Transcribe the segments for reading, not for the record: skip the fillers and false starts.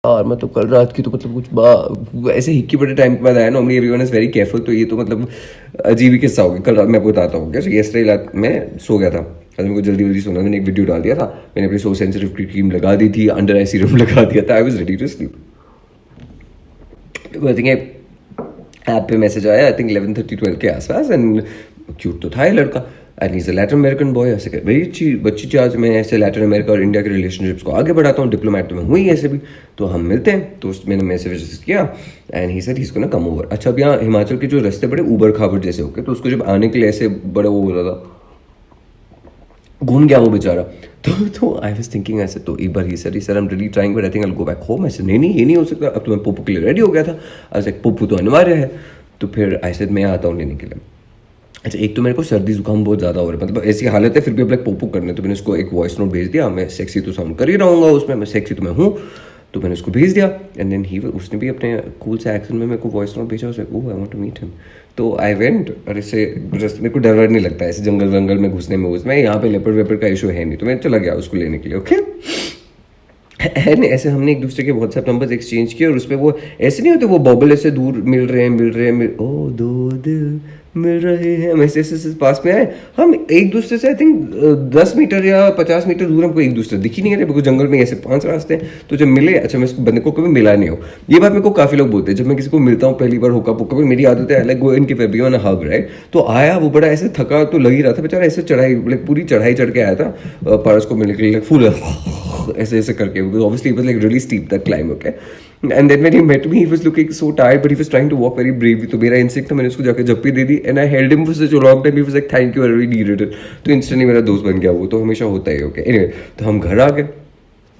और मतलब कल रात की तो मतलब कुछ ऐसे हिक्की बड़े टाइम के बाद आया। Normally everyone is very careful, तो ये तो मतलब अजीब ही किस्सा हो गया। कल रात मैं आपको बताता हूँ। क्या येस्टरडे रात मैं सो गया था, आज मेरे को जल्दी जल्दी सोना, मैंने एक वीडियो डाल दिया था, मैंने अपनी सो सेंसिटिव क्रीम लगा दी थी, अंडर आई सीरम लगा दिया था, I was ready to sleep. I think app पे मैसेज आया, आई थिंक 11:30-12 के आसपास, एंड क्यूट तो था ये लड़का, and is a Latin American boy. ऐसे वेरी अच्छी चीज़। मैं ऐसे लैटिन अमेरिका और इंडिया के रिलेशनशिप्स को आगे बढ़ाता हूँ, डिप्लोमेट तो मैं हुई ऐसे भी, तो हम मिलते हैं। तो मैंने मैसेज किया and he said he is gonna come over. अच्छा, अब यहाँ हिमाचल के जो रास्ते बड़े ऊबड़ खाबड़ जैसे होके, तो उसको जब आने के लिए ऐसे बड़ा वो हो रहा था, घूम गया वो बेचारा। तो आई वाज थिंकिंग ऐसे, तो एक बार ही sir I am really trying but I think I will go back home. ऐसे नहीं ये नहीं हो सकता, अब तो मैं पोपू के लिए रेडी हो गया था। आज एक पोपू तो अनिवार्य है। तो फिर आई सेड मैं आता हूँ लेने के लिए। अच्छा, एक तो मेरे को सर्दी जुकाम बहुत ज़्यादा हो रहा है, मतलब ऐसी हालत है, फिर भी अब लाइक पोपू करने, तो मैंने उसको एक वॉइस नोट भेज दिया। मैं सेक्सी तो साउंड कर ही रहूँगा उसमें, मैं सेक्सी तो मैं हूँ, तो मैंने उसको भेज दिया। एंड देन उसने भी अपने कूल से एक्सेंट में मेरे को वॉइस नोट भेजा। उसे oh I want to meet him. तो आई वेंट, और इससे मेरे को डर नहीं लगता ऐसे जंगल वंगल में घुसने में, उसमें यहाँ पे लेपर्ड वेपर्ड का इशू है नहीं, तो मैं चला गया उसको लेने के लिए। ओके, एंड ऐसे हमने एक दूसरे के व्हाट्सएप नंबर्स एक्सचेंज किए, और उसमें वो ऐसे नहीं होते वो बबल ऐसे दूर मिल रहे हैं ओ दो दिल मिल रहे हैं, हम ऐसे पास में आए। हम एक दूसरे से आई थिंक 10 मीटर या 50 मीटर दूर हमको एक दूसरे दिख ही नहीं रहे, बिकॉज जंगल में ऐसे 5 रास्ते हैं। तो जब मिले, अच्छा मैं इस बंदे को कभी मिला नहीं हो, ये बात मेरे को काफी लोग बोलते हैं जब मैं किसी को मिलता हूँ पहली बार होका पोका में, मेरी आदत है लाइक गो इन की ऑन अ हग, राइट। तो आया वो बड़ा ऐसे थका तो लग ही रहा था बेचारा, ऐसे चढ़ाई लाइक पूरी चढ़ाई चढ़ के आया था पारस को मिलने के लिए, फुल ऐसे करके, obviously it was like really steep that climb, okay. And then when he met me, he was looking so tired, but he was trying to walk very bravely. तो मेरा इंस्टिंक्ट था, मैंने उसको जाकर जप्पी दे दी, and I held him for such a long time. He was like thank you, I really needed it. तो instantly मेरा दोस्त बन गया वो, तो हमेशा होता है, ओके। एनीवे, तो हम घर आ गए।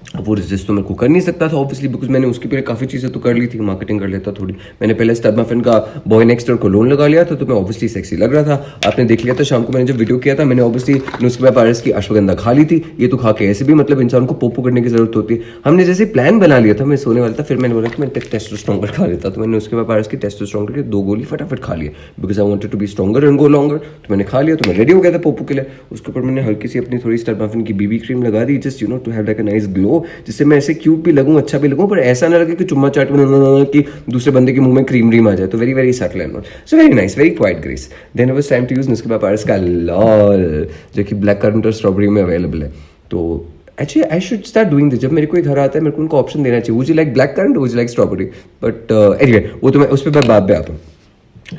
अब वो रजिस्ट तो मेरे को कर नहीं सकता था ऑब्वियसली, बिकॉज मैंने उसके पहले काफ़ी चीज़ें तो कर ली थी, मार्केटिंग कर लेता थोड़ी। मैंने पहले स्टब मफिन का बॉय नेक्स्ट डोर को लोन लगा लिया था, तो मैं ऑब्वियसली सेक्सी लग रहा था। आपने देख लिया था शाम को मैंने जब वीडियो किया था, मैंने ऑब्वियसली नुस्खे पारस की अश्वगंधा खा ली थी। ये तो खा के ऐसे भी मतलब इंसान को पोपो करने की जरूरत होती है। हमने जैसे प्लान बना लिया था, मैं सोने वाला था, फिर मैंने बोला कि मैं टेस्टोस्टेरोन खा लेता, तो मैंने उसके पारस की टेस्टोस्टेरोन के 2 गोली फटाफट खा लिया, because I wanted to be stronger and go longer. तो मैंने खा लिया, तो मैं रेडी हो गया था पोपो के लिए। उसके ऊपर मैंने हल्की सी अपनी थोड़ी स्टब मफिन की बीबी क्रीम लगा दी, just to have like a nice glow, जिससे मैं ऐसे क्यूट भी लगूं, अच्छा भी लगूं, पर ऐसा ना लगे कि चुम्मा चाट में कि दूसरे बंदे के मुंह में क्रीम आ जाए। तो very very subtle and so very nice, very quite grace. Then it was time to use नुस्खे पारस का लॉल, जो कि ब्लैक करंट और स्ट्रॉबेरी में अवेलेबल है। तो actually I should start doing this. जब मेरे को घर आता है, मेरे को उनको ऑप्शन देना चाहिए, would you like black currant, would you like strawberry, but anyway वो तो मैं उस पर बाद में आता हूँ।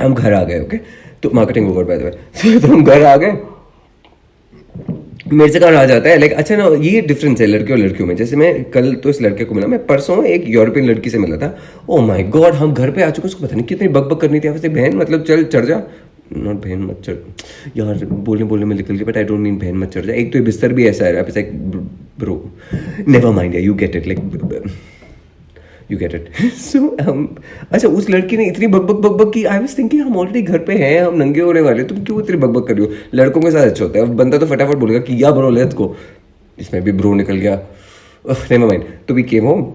हम घर आ गए, ओके, तो marketing over by the way. तो हम घर आ गए, मेरे से कहा आ जाता है लाइक, अच्छा ना ये डिफरेंस है लड़के और लड़कियों में। जैसे मैं कल तो इस लड़के को मिला, मैं परसों एक यूरोपियन लड़की से मिला था। ओ माय गॉड, हम घर पे आ चुके, उसको पता नहीं कितनी बक करनी थी आपसे, बहन मतलब चल चढ़ जा, नॉट बहन मत चढ़ यार, बोलने में निकल गया, बट आई डोंट मीन बहन मत चढ़ जा। एक तो ये बिस्तर भी ऐसा है, like bro never mind, you get it, like you get it. So अच्छा, उस लड़की ने इतनी बक की, आई वाज थिंकिंग हम ऑलरेडी घर पे हैं, हम नंगे होने वाले, तुम क्यों इतनी बक कर रही हो। लड़कों के साथ अच्छा होता है, बंदा तो फटाफट बोलेगा कि या ब्रो लेट्स गो, इसमें भी ब्रो निकल गया, नेवर माइंड। तो वी केम होम,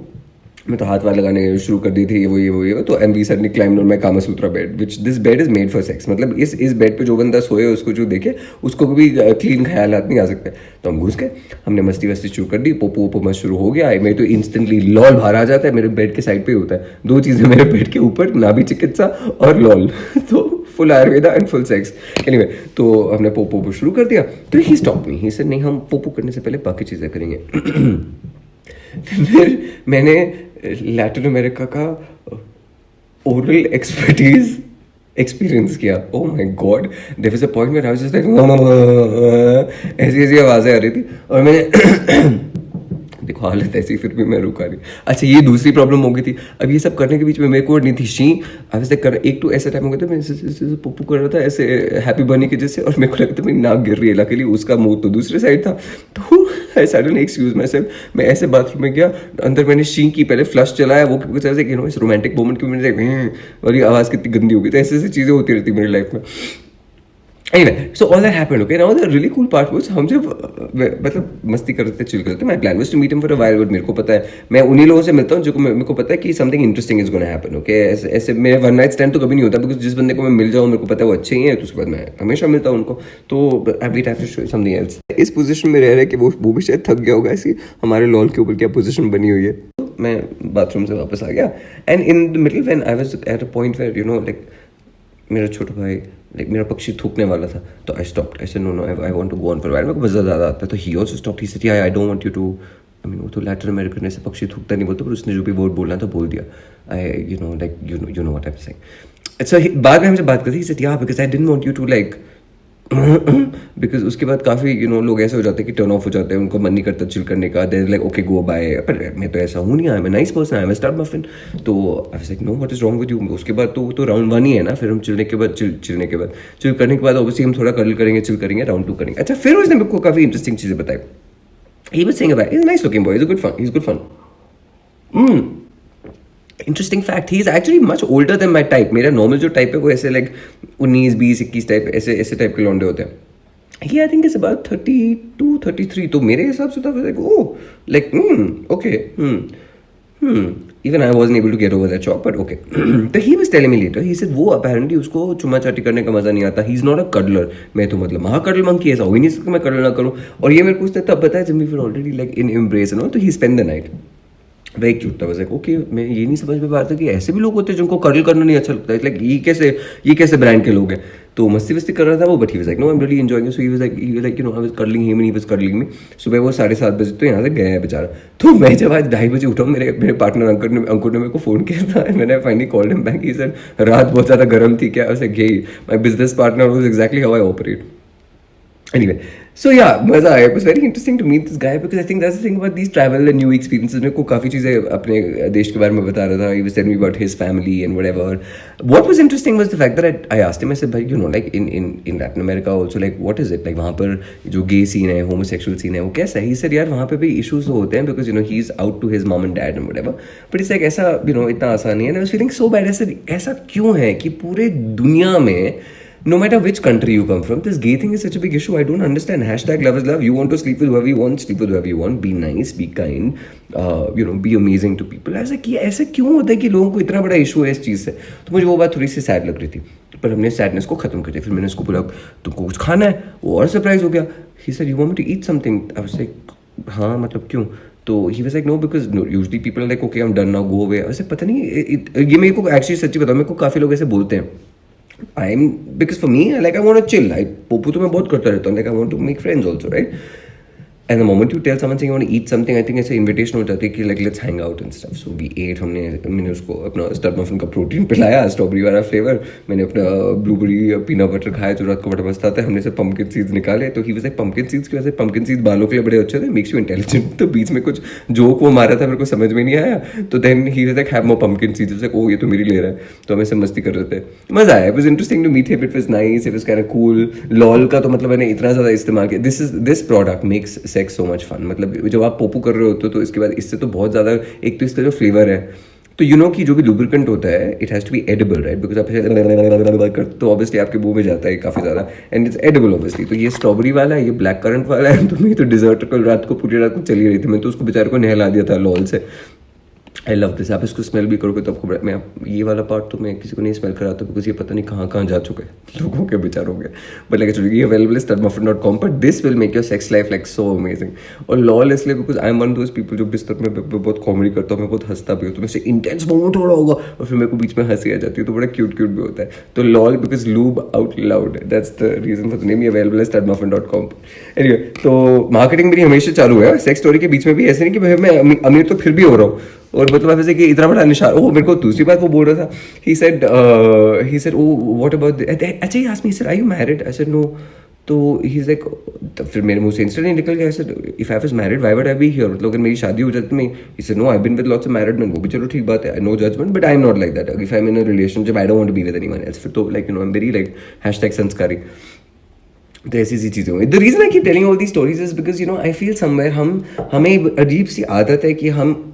मैं तो हाथ वाथ लगाने शुरू कर दी थी, ये वो तो एम वी सर ने climbed on my Kama Sutra bed, which this bed is made for sex. मतलब इस बेड पे जो बंदा सोए उसको जो देखे उसको भी क्लीन ख्यालात नहीं आ सकते। तो हम घुस गए, हमने मस्ती वस्ती शुरू कर दी, पोपो वोपो मस्त शुरू हो गया। मैं तो इंस्टेंटली लॉल बाहर आ जाता है, मेरे बेड के साइड पे ही होता है, 2 चीज़ें मेरे बेड के ऊपर, नाभि चिकित्सा और लॉल। तो full Ayurveda and full sex. Anyway, तो हमने पोपो शुरू कर दिया, तो ही स्टॉप मी, ही सेड नहीं, हम पोपो करने से पहले बाकी चीज़ें करेंगे। फिर मैंने लैटिन अमेरिका का ओरल एक्सपीरियंस किया। Oh my god, there was a point where I was just like ऐसी आवाज़ें आ रही थी, और मैंने देखो हालत ऐसी, फिर भी मैं रुका नहीं। अच्छा, ये दूसरी प्रॉब्लम हो गई थी। अब ये सब करने के बीच में मेरे को नहीं थी शी, आई वाज लाइक एक तो ऐसा टाइम हो गया था, मैं ऐसे पोपू कर रहा था ऐसे हैप्पी बर्नी के जैसे, और मेरे को लगता था मेरी नाक गिर रही है, लकीली उसका मुंह तो दूसरे साइड था। तो I suddenly excuse my self, मैं ऐसे बाथरूम में गया, अंदर मैंने शी की, पहले फ्लश चलाया, वो कुछ ऐसे इस रोमांटिक मोमेंट की मैंने, और ये आवाज़ कितनी गंदी हो गई। तो ऐसी चीज़ें होती रहती मेरी लाइफ में। Anyway, so all that happened, okay? Now the really cool part was हम जब मतलब मस्ती करते चिल करते, my plan was to meet him for a while, but मेरे को पता है मैं उन्हीं लोगों से मिलता हूँ जो मेरे को पता है कि something interesting is gonna happen, okay? ऐसे मेरे one night stand तो कभी नहीं होता, because जिस बंदे को मैं मिल जाऊँ मेरे को पता है वो अच्छे ही हैं, तो उसके बाद मैं हमेशा मिलता हूँ उनको। तो every time to show you something else। इस पोजीशन में रह रहे कि वो भी शायद थक गया होगा, ऐसी हमारे लॉल के ऊपर क्या पोजीशन बनी हुई है। मैं बाथरूम से वापस आ गया and in the middle when I was at a point where like मेरा छोटा भाई लाइक मेरा पक्षी थूकने वाला था तो I stopped, I said no I want to go on for while, मेरे को मज़ा ज़्यादा आता है, तो he also stopped, he said yeah I don't want you to, I mean वो तो लैटिन अमेरिकन में से पक्षी थूकता नहीं बोलता, पर उसने जो भी वर्ड बोलना था बोल दिया, I like you know what I am saying. अच्छा बाद में हमसे बात करती, he said yeah because I didn't want you to like because उसके बाद काफ़ी लोग ऐसे हो जाते हैं कि टर्न ऑफ हो जाते हैं, उनको मन नहीं करता चिल करने का, there like okay go bye, पर मैं तो ऐसा हूँ नहीं, I am a nice person, I am a star muffin, तो I was like no what is wrong with you. उसके बाद तो राउंड 1 ही है ना, फिर हम चिल करने के बाद ऑब्वियसली हम थोड़ा कर्ल करेंगे, चिल करेंगे, राउंड 2 करेंगे। अच्छा फिर उसने मेरे को काफ़ी इंटरेस्टिंग चीज़ें बताई, he was saying about, he is nice looking boy, he is good fun. Interesting fact, he is actually much older than my type. मेरा नॉर्मल जो टाइप है वो ऐसे लाइक 19, 20, 21 टाइप, ऐसे टाइप के लौंडे होते हैं। He I think is about 32, 33, तो मेरे हिसाब से okay even I wasn't able to get over that shock, but okay. तो he was telling me later, he said वो अपेरेंटली उसको चुम्मा चाटी करने का मजा नहीं आता, ही इज नॉट अ कडलर। मैं तो मतलब महाकडल मंकी, ऐसा हो ही नहीं सकता मैं कडल ना करूँ। और ये मेरे को उसने तब बताया जब we were already like in embrace, तो he spend the night. Very cute था, बस लाइक ओके, मैं ये नहीं समझ में पा रहा था कि ऐसे भी लोग होते हैं जिनको कर्ल करना नहीं अच्छा लगता है, लाइक ये कैसे ब्रांड के लोग हैं। तो मस्ती कर रहा था वो, but he was like no I am really enjoying, so he was like I was curling him and he was curling me. सुबह वो 7:30 बजे तो यहाँ से गया है बेचारा। तो मैं जब आज 2:30 बजे उठा, मेरे पार्टनर अंकुर ने मेरे को फोन किया था, मैंने finally called him back, he said रात बहुत ज़्यादा गर्म थी क्या, ऐसे गई my business partner was exactly how I operate. Anyway, so yeah, मजा आया। It was very interesting to meet this guy because I think that's the thing about these travel and new experiences. मेरे को काफ़ी चीज़ें अपने देश के बारे में बता रहा था. He was telling me about his family and whatever. What was interesting was the fact that I asked him, I said, भाई like in Latin America also, like what is it like वहाँ पर जो gay scene है, homosexual scene है, वो कैसा है? He said यार वहाँ पे भी issues तो होते हैं because he's out to his mom and dad and whatever. But it's like ऐसा इतना आसान नहीं है. And I was feeling so bad. I said ऐसा क्यों है कि पूरे दुनिया में no matter which country you come from, this gay thing is such a big issue. I don't understand. Hashtag love is love. You want to sleep with whoever you want, sleep with whoever you want. Be nice, be kind, be amazing to people. ऐसा क्यों होता है कि लोगों को इतना बड़ा issue है इस चीज़ से? तो मुझे वो बात थोड़ी सी सैड लग रही थी, पर हमने सैडनेस को खत्म कर दिया। फिर मैंने उसको बोला तुमको कुछ खाना है, वो और सरप्राइज हो गया। He said you want me to eat something? I was like हाँ मतलब क्यों? तो he was like no because usually people are like okay I'm done now go away. ऐसे पता नहीं ये मेरे को एक्चुअली सच्ची बताऊँ, मेरे को काफ़ी लोग ऐसे बोलते हैं। Because for me, like I want to chill. पोपू तो मैं बहुत करता रहता हूँ. Like I want to make friends also, right? And the moment you tell someone saying you want to eat something, I think ऐसे invitation हो जाती है कि like let's hang out and stuff. So we ate. मैंने उसको अपना stud muffin का protein पिलाया, स्ट्रॉबेरी वाला फ्लेवर. मैंने अपना ब्लूबेरी पीनट बटर खाया जो रात को बड़ा मस्त आता है. हमने से पम्पकिन सीड्स निकाले. तो he was like pumpkin seeds क्यों? ऐसे पम्पकिन सीड्स बालों के लिए बड़े अच्छे थे, मेक्स यू इंटेलिजेंट. तो बीच में कुछ जोक वो मारा था, मेरे को समझ में नहीं आया. तो then he was like have more pumpkin seeds. Like oh ये तो मेरी ले रहा है. तो हम ऐसे मस्ती कर रहे थे, मजा आया. It was interesting to meet him. It was nice, it was kind of cool. Lol का तो मतलब मैंने इतना ज़्यादा इस्तेमाल किया. This product makes sex so much fun. मतलब जब आप पोपू कर रहे होते हो तो इसके बाद इससे तो बहुत ज़्यादा, एक तो इसका जो फ्लेवर है, तो कि जो भी लुब्रिकेंट होता है it has to be edible, right? Because आप तो ऑब्वियसली आपके मुंह में जाता है काफ़ी ज़्यादा, एंड इट्स एडिबल ऑब्वियसली. तो ये स्ट्रॉबेरी वाला है, ये ब्लैक करंट वाला है. तो मैं तो डिजर्ट कल रात को पूरी रात को चली रही थी. मैं तो उसको बेचारे को नहला दिया था लॉल से. I love this. आप इसको स्मेल भी करोगे तो आपको मैं ये वाला पार्ट तो मैं किसी को नहीं स्मेल कराता बिकॉज ये पता नहीं कहाँ जा चुके हैं लोगों के बेचारों के. बट लाइक ये अवेलेबल है studmuffin.com. But this will make your sex life like so amazing. और लॉल इसलिए because I am one those people जो बिस्तर में बहुत कॉमेडी करता हूँ, मैं बहुत हंसता भी हूँ. तो वैसे इंटेंस मोमेंट हो रहा होगा और फिर मेरे को बीच में हंसी आ जाती है, तो बड़ा क्यूट भी होता है. तो lol because lube out loud, that's the reason for the name. Available है studmuffin.com. एनीवे, तो मार्केटिंग मेरी हमेशा चालू है सेक्स स्टोरी के बीच में भी. ऐसे नहीं कि भाई मैं अमीर तो फिर भी हो रहा हूँ, और मतलब ऐसे कि इतना बड़ा निशान. ओह मेरे को दूसरी बात वो बोल रहा था. He said oh what about, अच्छा he asked me, he said are you married? I said no. तो ही इज लाइक, फिर मेरे मुंह से इंस्टेंटली निकल गया. I said if I was married why would I be here? मतलब अगर मेरी शादी हो जाती. He said no I been with lots of married man. वो भी चलो ठीक बात है, no judgement, but I am not like that. If I am in a relationship I don't want to be with anyone else. फिर तो like I am very like #संस्कारी. तो ऐसी चीज़ें हुई. The reason I keep telling all these stories is because I feel somewhere हमें अजीब सी आदत है कि हम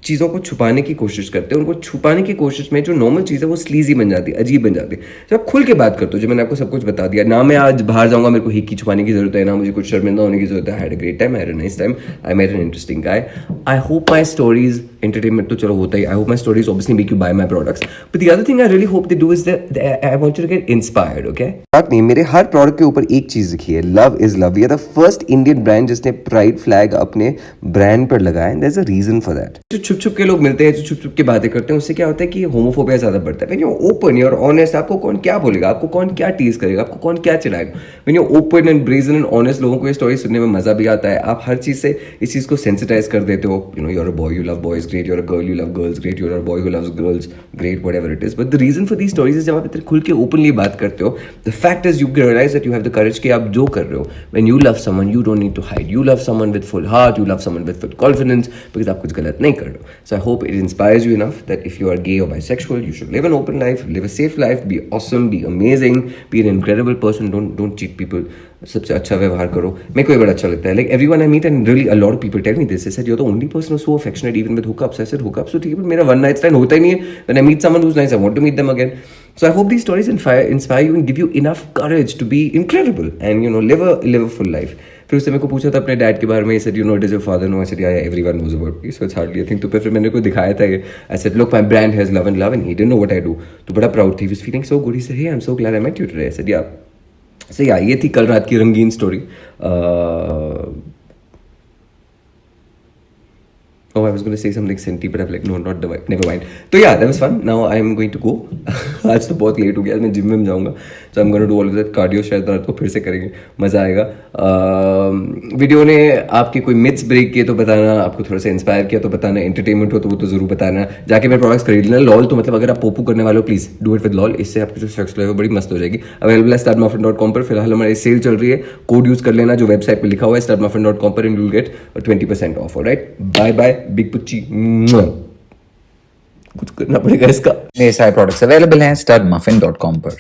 चीज़ों को छुपाने की कोशिश करते हैं. उनको छुपाने की कोशिश में जो नॉर्मल चीज़ है वो स्लीजी बन जाती है, अजीब बन जाती है. जब आप खुल के बात करते हो, जो मैंने आपको सब कुछ बता दिया ना, मैं आज बाहर जाऊंगा मेरे को हिक्की छुपाने की जरूरत है, ना मुझे कुछ शर्मिंदा होने की जरूरत है. I had a great time, I had a nice time, I met an interesting guy. I hope my stories entertainment तो चलो होता ही. I hope my stories obviously make you buy my products. But the other thing I really hope they do is that I want you to get inspired, okay? बात नहीं, मेरे हर product के ऊपर एक चीज लिखी है, लव इज लव. ये द फर्स्ट इंडियन ब्रांड जिसने प्राइड फ्लैग अपने ब्रांड पर लगाया, and there is a reason for that. जो छुप छुप के लोग मिलते हैं, जो छुप छुप के बातें करते हैं, उससे क्या होता है कि होमोफोबिया ज्यादा बढ़ता है. When you are open, you are honest, आपको कौन क्या बोलेगा, आपको कौन क्या टीज करेगा, आपको कौन क्या चिढ़ाएगा. When you are open and brazen and honest, लोगों को ये स्टोरी सुनने में मजा भी आता है. आप हर चीज से इस चीज को सेंसिटाइज कर देते हो. You know, you are a boy, you love boys, great. You are a girl, you love girls, great. You are a boy who loves girls, great. Whatever it is. But the reason for these stories is जब आप इतने खुल के openly बात करते हो, the fact is you realize that you have the courage कि आप जो कर रहे हो, when you love someone you don't need to hide. You love someone with full heart, you love someone with full confidence, because आप कुछ गलत नहीं कर रहे हो. So I hope it inspires you enough that if you are gay और bisexual, you should live an open life, live a safe life, be awesome, be amazing, be an incredible person. Don't cheat people. सबसे अच्छा व्यवहार करो. मेरे को ये बड़ा अच्छा लगता है. Like everyone I meet and really a lot of people tell me this. They said you're the only person who's so affectionate even with hookups. I said hookups तो ठीक है, but मेरा one night stand होता ही नहीं है. When I meet someone who's nice, I want to meet them again. So I hope these stories inspire you and give you enough courage to be incredible and you know live a full life. फिर उससे मेरे को पूछा था अपने dad के बारे में. He said you know it is your father. No, I said yeah everyone knows about me, so it's hardly a thing. तो फिर मैंने को दिखाया था ये. I said look, my brand has love and he didn't know what I do. तो बड़ा proud थी. He was feeling so good. He said hey, I'm so glad I met you today. I said yeah. So yeah, ये थी कल रात की रंगीन story. Oh, I was going to say something senti, but I'm like, no, not the vibe. Never mind. So yeah, that was fun. Now I'm going to go. आज तो बहुत late हो गया. मैं जिम में जाऊँगा. So I'm going to do all of that cardio. शायद रात को फिर से करेंगे. मज़ा आएगा. वीडियो ने आपके कोई मिथ्स ब्रेक किए तो बताना. आपको थोड़ा सा इंस्पायर किया तो बताना. एंटरटेनमेंट हो तो वो तो जरूर बताना. जाके मेरे प्रोडक्ट्स खरीद लेना. लॉल तो मतलब अगर आप पोपू करने वाले हो, please do it with lol. इससे आपकी जो सेक्स लाइफ है बड़ी मस्त हो जाएगी. अवेलेबल है startmuffin.com पर. फिलहाल हमारी सेल चल रही है. कोड यूज़ कर लेना जो वेबसाइट पर लिखा हुआ है startmuffin.com पर, and you will get 20% off. All right, bye bye big पुच्ची. कुछ करना पड़ेगा इसका. ये सारे प्रोडक्ट्स अवेलेबल हैं startmuffin.com पर.